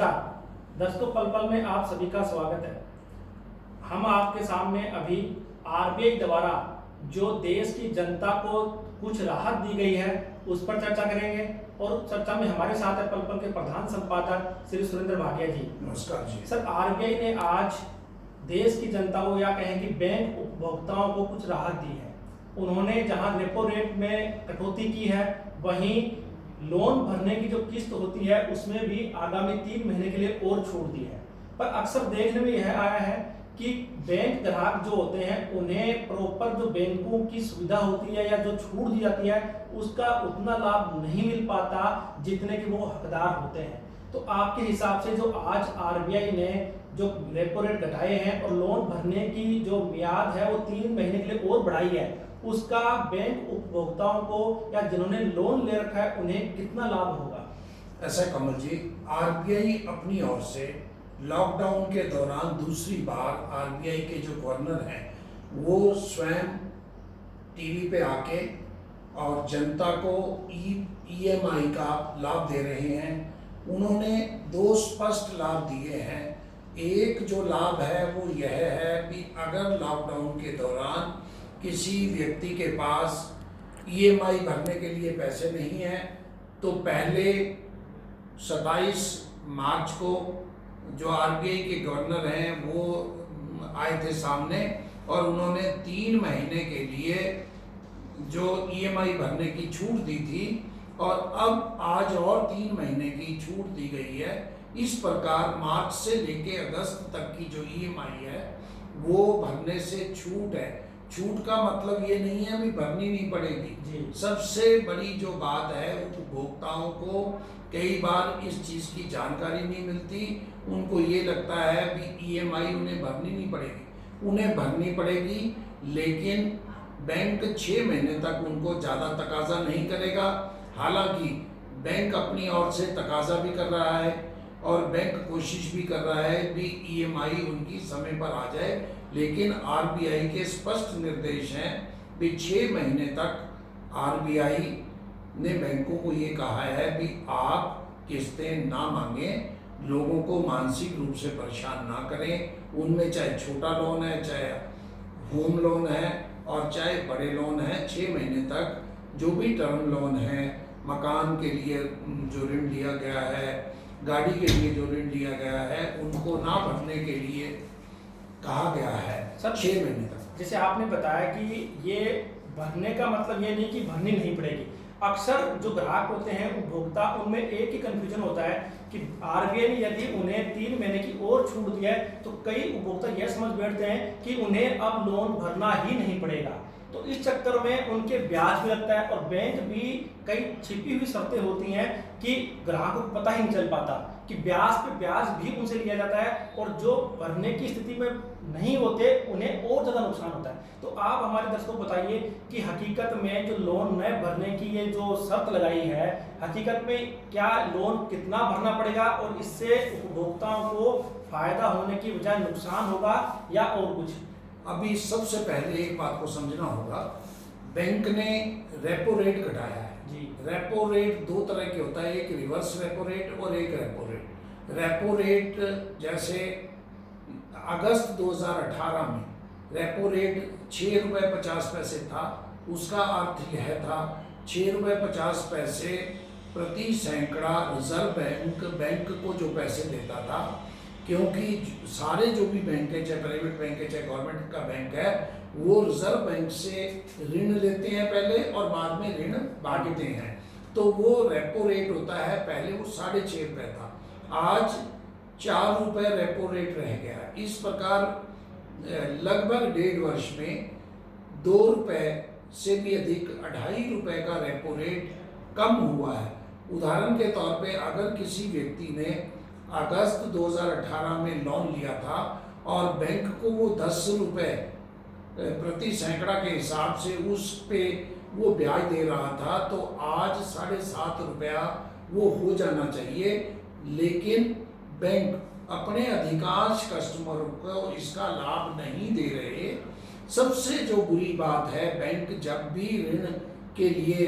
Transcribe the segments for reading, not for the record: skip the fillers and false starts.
नमस्कार दर्शकों, पल पल में आप सभी का स्वागत है। हम आपके सामने अभी आरबीआई द्वारा जो देश की जनता को कुछ राहत दी गई है उस पर चर्चा करेंगे और चर्चा में हमारे साथ है पल पल के प्रधान संपादक श्री सुरेंद्र भाटिया जी। नमस्कार जी। सर, आरबीआई ने आज देश की जनता को या कहें कि बैंक उपभोक्ताओं को कुछ राहत दी है। उन्होंने जहां रेपो रेट में कटौती की है, वहीं लोन भरने की जो किस्त होती है उसमें भी आगामी 3 महीने के लिए और छूट दी है। पर अक्सर देखने में यह आया है कि बैंक ग्राहक जो होते हैं उन्हें प्रॉपर जो बैंकों की सुविधा होती है या जो छूट दी जाती है उसका उतना लाभ नहीं मिल पाता जितने कि वो हकदार होते हैं। तो आपके हिसाब से जो आज आरबीआई ने जो रेपो रेट घटाए हैं और लोन भरने की जो मियाद है वो 3 महीने के लिए और बढ़ाई है, उसका बैंक उपभोक्ताओं को या जिन्होंने लोन ले रखा है उन्हें कितना लाभ होगा? ऐसा कमल जी, आरबीआई अपनी ओर से लॉकडाउन के दौरान दूसरी बार आरबीआई के जो गवर्नर हैं वो स्वयं टीवी पे आके और जनता को ईएमआई का लाभ दे रहे हैं। उन्होंने 2 स्पष्ट लाभ दिए हैं। एक जो लाभ है वो यह है कि अगर लॉकडाउन के दौरान किसी व्यक्ति के पास ईएमआई भरने के लिए पैसे नहीं हैं तो पहले 27 मार्च को जो आरबीआई के गवर्नर हैं वो आए थे सामने और उन्होंने 3 महीने के लिए जो ईएमआई भरने की छूट दी थी और अब आज और 3 महीने की छूट दी गई है। इस प्रकार मार्च से लेके अगस्त तक की जो ईएमआई है वो भरने से छूट है। छूट का मतलब ये नहीं है अभी भरनी नहीं पड़ेगी। सबसे बड़ी जो बात है उपभोक्ताओं को कई बार इस चीज़ की जानकारी नहीं मिलती। उनको ये लगता है कि ईएमआई उन्हें भरनी नहीं पड़ेगी। उन्हें भरनी पड़ेगी, लेकिन बैंक 6 महीने तक उनको ज़्यादा तकाजा नहीं करेगा। हालांकि बैंक अपनी ओर से तकाजा भी कर रहा है और बैंक कोशिश भी कर रहा है कि ईएमआई उनकी समय पर आ जाए, लेकिन आरबीआई के स्पष्ट निर्देश हैं कि 6 महीने तक आरबीआई ने बैंकों को ये कहा है कि आप किस्तें ना मांगें, लोगों को मानसिक रूप से परेशान ना करें। उनमें चाहे छोटा लोन है, चाहे होम लोन है और चाहे बड़े लोन हैं, 6 महीने तक जो भी टर्म लोन है, मकान के लिए जो ऋण लिया गया है, गाड़ी के लिए जो ऋण लिया गया है, उनको ना भरने के लिए कहा गया है सर 6 महीने तक। जैसे आपने बताया कि ये भरने का मतलब ये नहीं कि भरनी नहीं पड़ेगी। अक्सर जो ग्राहक होते हैं उपभोक्ता, उनमें एक ही कंफ्यूजन होता है कि आरबीआई ने यदि उन्हें 3 महीने की और छूट दी है तो कई उपभोक्ता यह समझ बैठते हैं कि उन्हें अब लोन भरना ही नहीं पड़ेगा। तो इस चक्कर में उनके ब्याज भी लगता है और बैंक भी कई छिपी हुई शर्तें होती हैं कि ग्राहक को पता ही नहीं चल पाता कि ब्याज पे ब्याज भी उनसे लिया जाता है और जो भरने की स्थिति में नहीं होते उन्हें और ज़्यादा नुकसान होता है। तो आप हमारे दर्शकों को बताइए कि हकीकत में जो लोन न भरने की ये जो शर्त लगाई है, हकीकत में क्या लोन कितना भरना पड़ेगा और इससे उपभोक्ताओं को फायदा होने की बजाय नुकसान होगा या और कुछ? अभी सबसे पहले एक बात को समझना होगा, बैंक ने रेपो रेट घटाया है जी। रेपो रेट 2 तरह के होता है, एक रिवर्स रेपो रेट और एक रेपो रेट। रेपो रेट जैसे अगस्त 2018 में रेपो रेट 6 रुपये 50 पैसे था। उसका अर्थ यह था 6 रुपये 50 पैसे प्रति सैकड़ा रिजर्व बैंक को जो पैसे देता था, क्योंकि सारे जो भी बैंक है, चाहे प्राइवेट बैंक है चाहे गवर्नमेंट का बैंक है, वो रिजर्व बैंक से ऋण लेते हैं पहले और बाद में ऋण बांटते हैं। तो वो रेपो रेट होता है, पहले वो 6.5 रुपये था, आज 4 रुपये रेपो रेट रह गया। इस प्रकार लगभग 1.5 वर्ष में 2 रुपये से भी अधिक 2.5 रुपये का रेपो रेट कम हुआ है। उदाहरण के तौर पे अगर किसी व्यक्ति ने अगस्त 2018 में लोन लिया था और बैंक को वो 10 रुपये प्रति सैकड़ा के हिसाब से उस पे वो ब्याज दे रहा था, तो आज 7.5 रुपया वो हो जाना चाहिए। लेकिन बैंक अपने अधिकांश कस्टमरों को इसका लाभ नहीं दे रहे। सबसे जो बुरी बात है, बैंक जब भी ऋण के लिए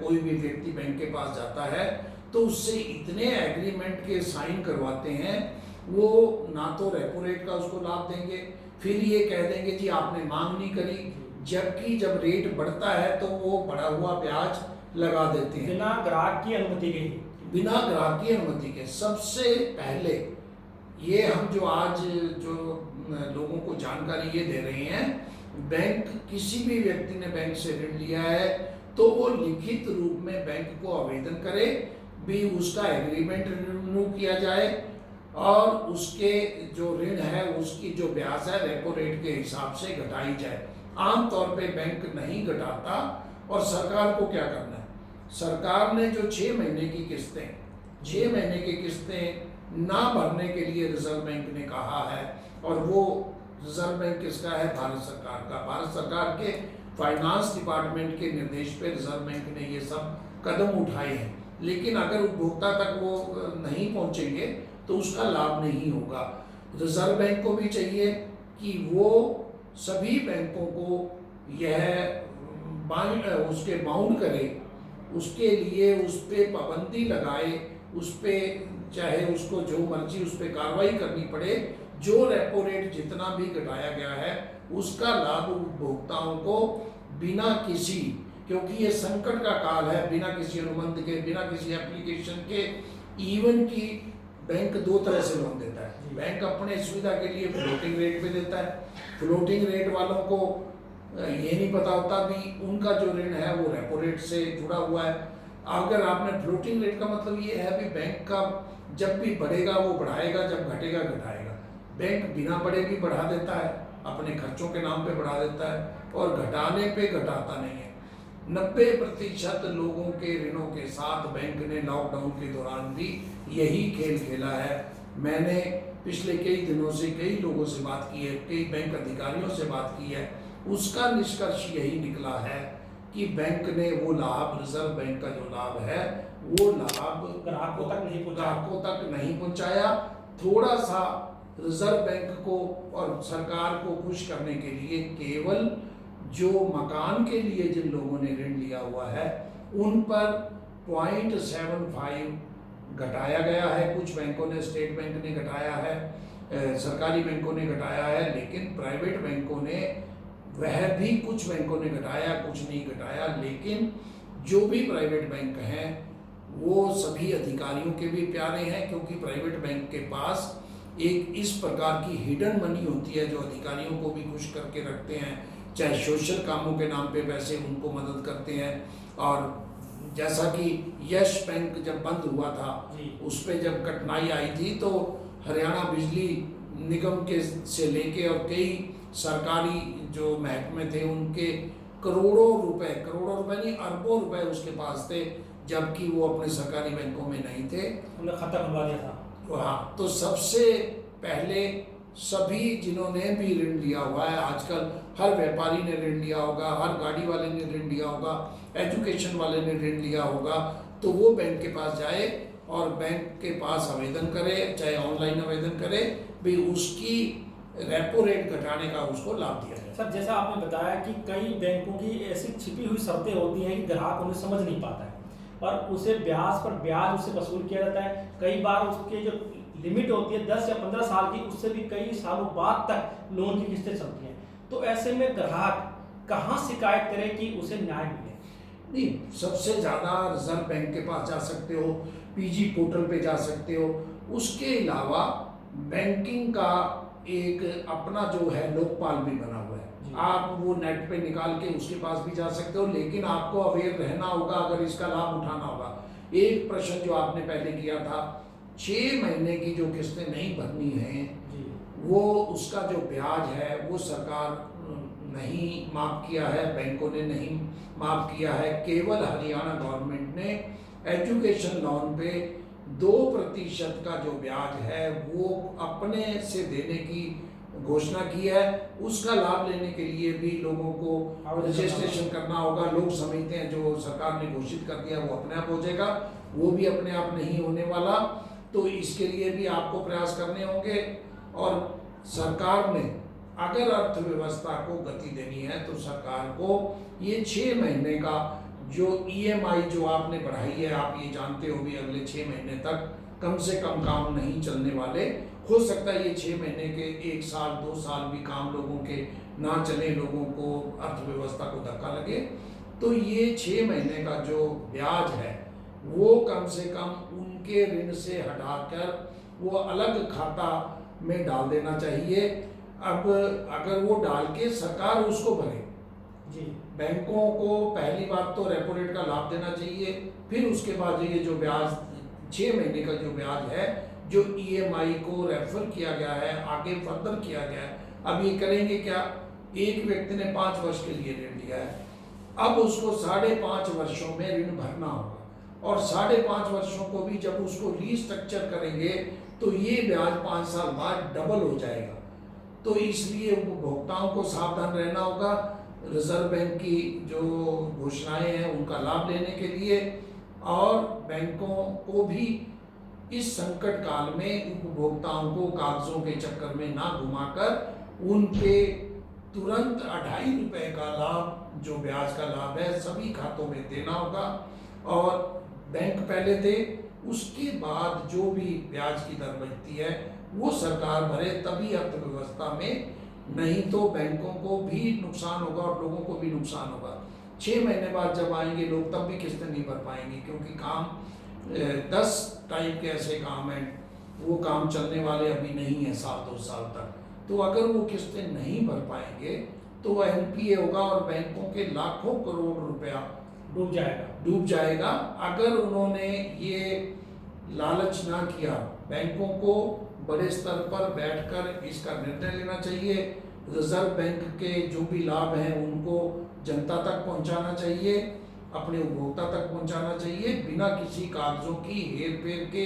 कोई भी व्यक्ति बैंक के पास जाता है तो उससे इतने एग्रीमेंट के साइन करवाते हैं, वो ना तो रेपो रेट का उसको लाभ देंगे, फिर ये कह देंगे जी आपने मांग नहीं करी, जबकि जब रेट बढ़ता है तो वो बढ़ा हुआ ब्याज लगा देते हैं बिना ग्राहक की अनुमति के। बिना ग्राहक की अनुमति के। सबसे पहले ये हम जो आज जो लोगों को जानकारी ये दे रहे हैं, बैंक, किसी भी व्यक्ति ने बैंक से ऋण लिया है तो वो लिखित रूप में बैंक को आवेदन करे, भी उसका एग्रीमेंट रिन्यू किया जाए और उसके जो ऋण है उसकी जो ब्याज है रेपो रेट के हिसाब से घटाई जाए। आमतौर पे बैंक नहीं घटाता। और सरकार को क्या करना है, सरकार ने जो 6 महीने की किस्तें, 6 महीने की किस्तें ना भरने के लिए रिजर्व बैंक ने कहा है, और वो रिजर्व बैंक किसका है, भारत सरकार का। भारत सरकार के फाइनेंस डिपार्टमेंट के निर्देश पे रिजर्व बैंक ने ये सब कदम उठाए हैं। लेकिन अगर उपभोक्ता तक वो नहीं पहुंचेंगे तो उसका लाभ नहीं होगा। रिजर्व बैंक को भी चाहिए कि वो सभी बैंकों को यह उसके बाउंड करे, उसके लिए उस पर पाबंदी लगाए, उस पर चाहे उसको जो मर्जी उस पर कार्रवाई करनी पड़े, जो रेपो रेट जितना भी घटाया गया है उसका लाभ उपभोक्ताओं को बिना किसी, क्योंकि ये संकट का काल है, बिना किसी अनुबंध के, बिना किसी एप्लीकेशन के, इवन की बैंक 2 तरह से लोन देता है। बैंक अपने सुविधा के लिए फ्लोटिंग रेट पे देता है। फ्लोटिंग रेट वालों को ये नहीं पता होता भी उनका जो ऋण है वो रेपो रेट से जुड़ा हुआ है। अगर आपने फ्लोटिंग रेट का मतलब ये है भी बैंक का जब भी बढ़ेगा वो बढ़ाएगा, जब घटेगा घटाएगा। बैंक बिना बढ़े भी बढ़ा देता है, अपने खर्चों के नाम पे बढ़ा देता है और घटाने पे घटाता नहीं है। 90% लोगों के ऋणों के साथ बैंक ने लॉकडाउन के दौरान भी यही खेल खेला है। मैंने पिछले कई दिनों से कई लोगों से बात की है, कई बैंक अधिकारियों से बात की है, उसका निष्कर्ष यही निकला है कि बैंक ने वो लाभ, रिजर्व बैंक का जो लाभ है वो लाभ ग्राहकों तक नहीं पहुंचाया। थोड़ा सा रिजर्व बैंक को और सरकार को खुश करने के लिए केवल जो मकान के लिए जिन लोगों ने ऋण लिया हुआ है उन पर 0.75 घटाया गया है। कुछ बैंकों ने, स्टेट बैंक ने घटाया है, सरकारी बैंकों ने घटाया है, लेकिन प्राइवेट बैंकों ने, वह भी कुछ बैंकों ने घटाया, कुछ नहीं घटाया। लेकिन जो भी प्राइवेट बैंक हैं वो सभी अधिकारियों के भी प्यारे हैं, क्योंकि प्राइवेट बैंक के पास एक इस प्रकार की हिडन मनी होती है जो अधिकारियों को भी खुश करके रखते हैं, चाहे सोशल कामों के नाम पे पैसे उनको मदद करते हैं। और जैसा कि यश बैंक जब बंद हुआ था उस पर जब कठिनाई आई थी तो हरियाणा बिजली निगम के से लेके और कई सरकारी जो महकमे थे उनके करोड़ों रुपए नहीं अरबों रुपए उसके पास थे, जबकि वो अपने सरकारी बैंकों में नहीं थे, उन्हें खाता खुलवा दिया था। हाँ, तो सबसे पहले सभी जिन्होंने भी ऋण लिया हुआ है, आजकल हर व्यापारी ने ऋण लिया होगा, हर गाड़ी वाले ने ऋण लिया होगा, एजुकेशन वाले ने ऋण लिया होगा, तो वो बैंक के पास जाए और बैंक के पास आवेदन करे, चाहे ऑनलाइन आवेदन करे, भी उसकी रेपो रेट घटाने का उसको लाभ दिया जाए। सर, जैसा आपने बताया कि कई बैंकों की ऐसी छिपी हुई शर्तें होती हैं कि ग्राहक उन्हें समझ नहीं पाता है और उसे ब्याज पर ब्याज उससे वसूल किया जाता है। कई बार उसके जो लिमिट होती है 10 या 15 साल की, उससे भी कई सालों बाद तक लोन की किस्तें चलती हैं। तो ऐसे में ग्राहक कहाँ शिकायत करे कि उसे न्याय मिले? नहीं, सबसे ज़्यादा रिजर्व बैंक के पास जा सकते हो, पीजी पोर्टल पे जा सकते हो। उसके अलावा बैंकिंग का एक अपना जो है लोकपाल भी बना हुआ है, आप वो नेट पे निकाल के उसके पास भी जा सकते हो, लेकिन आपको अवेयर रहना होगा अगर इसका लाभ उठाना होगा। एक प्रश्न जो आपने पहले किया था, 6 महीने की जो किस्तें नहीं भरनी हैं वो उसका जो ब्याज है वो सरकार नहीं माफ़ किया है, बैंकों ने नहीं माफ़ किया है। केवल हरियाणा गवर्नमेंट ने एजुकेशन लोन पे 2% का जो ब्याज है वो अपने से देने की घोषणा की है। उसका लाभ लेने के लिए भी लोगों को रजिस्ट्रेशन करना होगा। लोग समझते हैं जो सरकार ने घोषित कर दिया वो अपने आप हो जाएगा, वो भी अपने आप नहीं होने वाला। तो इसके लिए भी आपको प्रयास करने होंगे। और सरकार ने अगर अर्थव्यवस्था को गति देनी है तो सरकार को ये 6 महीने का जो ईएमआई जो आपने बढ़ाई है, आप ये जानते हो भी अगले 6 महीने तक कम से कम काम नहीं चलने वाले। हो सकता है ये 6 महीने के 1 साल 2 साल भी काम लोगों के ना चले, लोगों को अर्थव्यवस्था को धक्का लगे, तो ये 6 महीने का जो ब्याज है वो कम से कम उनके ऋण से हटाकर वो अलग खाता में डाल देना चाहिए। अब अगर वो डाल के सरकार उसको भरे, जी बैंकों को पहली बात तो रेपो रेट का लाभ देना चाहिए, फिर उसके बाद ये जो ब्याज 6 महीने का जो ब्याज है, जो ईएमआई को रेफर किया गया है, आगे फर्दर किया गया है, अब ये करेंगे क्या, एक व्यक्ति ने 5 वर्ष के लिए ऋण लिया है, अब उसको 5.5 वर्षों में ऋण भरना होगा, और 5.5 वर्षों को भी जब उसको रीस्ट्रक्चर करेंगे तो ये ब्याज 5 साल बाद डबल हो जाएगा। तो इसलिए उपभोक्ताओं को सावधान रहना होगा, रिजर्व बैंक की जो घोषणाएं हैं उनका लाभ लेने के लिए, और बैंकों को भी इस संकट काल में उपभोक्ताओं को कागजों के चक्कर में ना घुमाकर उन पे तुरंत 2.5 रुपए का लाभ, जो ब्याज का लाभ है, सभी खातों में देना होगा। और बैंक पहले दे, उसके बाद जो भी ब्याज की दर बचती है वो सरकार भरे, तभी अर्थव्यवस्था में, नहीं तो बैंकों को भी नुकसान होगा और लोगों को भी नुकसान होगा। 6 महीने बाद जब आएंगे लोग तब भी किस्तें नहीं भर पाएंगे, क्योंकि काम 10 टाइप के ऐसे काम हैं, वो काम चलने वाले अभी नहीं है 1-2 साल तक। तो अगर वो किस्तें नहीं भर पाएंगे तो एनपीए होगा और बैंकों के लाखों करोड़ रुपया डूब जाएगा। अगर उन्होंने ये लालच ना किया, बैंकों को बड़े स्तर पर बैठकर इसका निर्णय लेना चाहिए, रिजर्व बैंक के जो भी लाभ हैं उनको जनता तक पहुंचाना चाहिए, अपने उपभोक्ता तक पहुंचाना चाहिए, बिना किसी कागजों की हेर फेर के,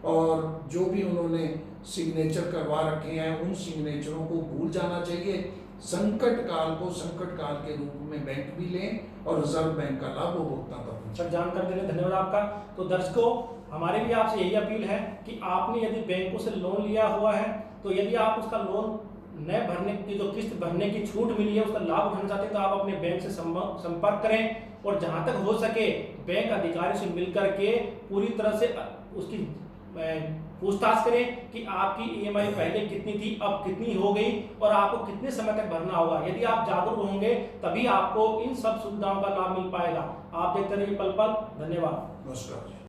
और जो भी उन्होंने सिग्नेचर करवा रखे हैं उन सिग्नेचरों को भूल जाना चाहिए। संकट काल को संकट काल के रूप में बैंक भी लें और रिजर्व बैंक का लाभ उपभोक्ता तक पहुंचाएं। सर, जानकारी देने धन्यवाद आपका। तो दर्शकों, हमारे भी आपसे यही अपील है कि आपने यदि बैंकों से लोन लिया हुआ है तो यदि आप उसका लोन न भरने की, जो किस्त भरने की छूट मिली है, उसका लाभ उठाना चाहते हैं तो आप अपने बैंक से संपर्क करें, और जहां तक हो सके बैंक अधिकारी से मिलकर के पूरी तरह से उसकी पूछताछ करें कि आपकी ईएमआई पहले कितनी थी, अब कितनी हो गई, और आपको कितने समय तक भरना होगा। यदि आप जागरूक होंगे तभी आपको इन सब सुविधाओं का लाभ मिल पाएगा। आप देखते रहिए पल पल। धन्यवाद। नमस्कार।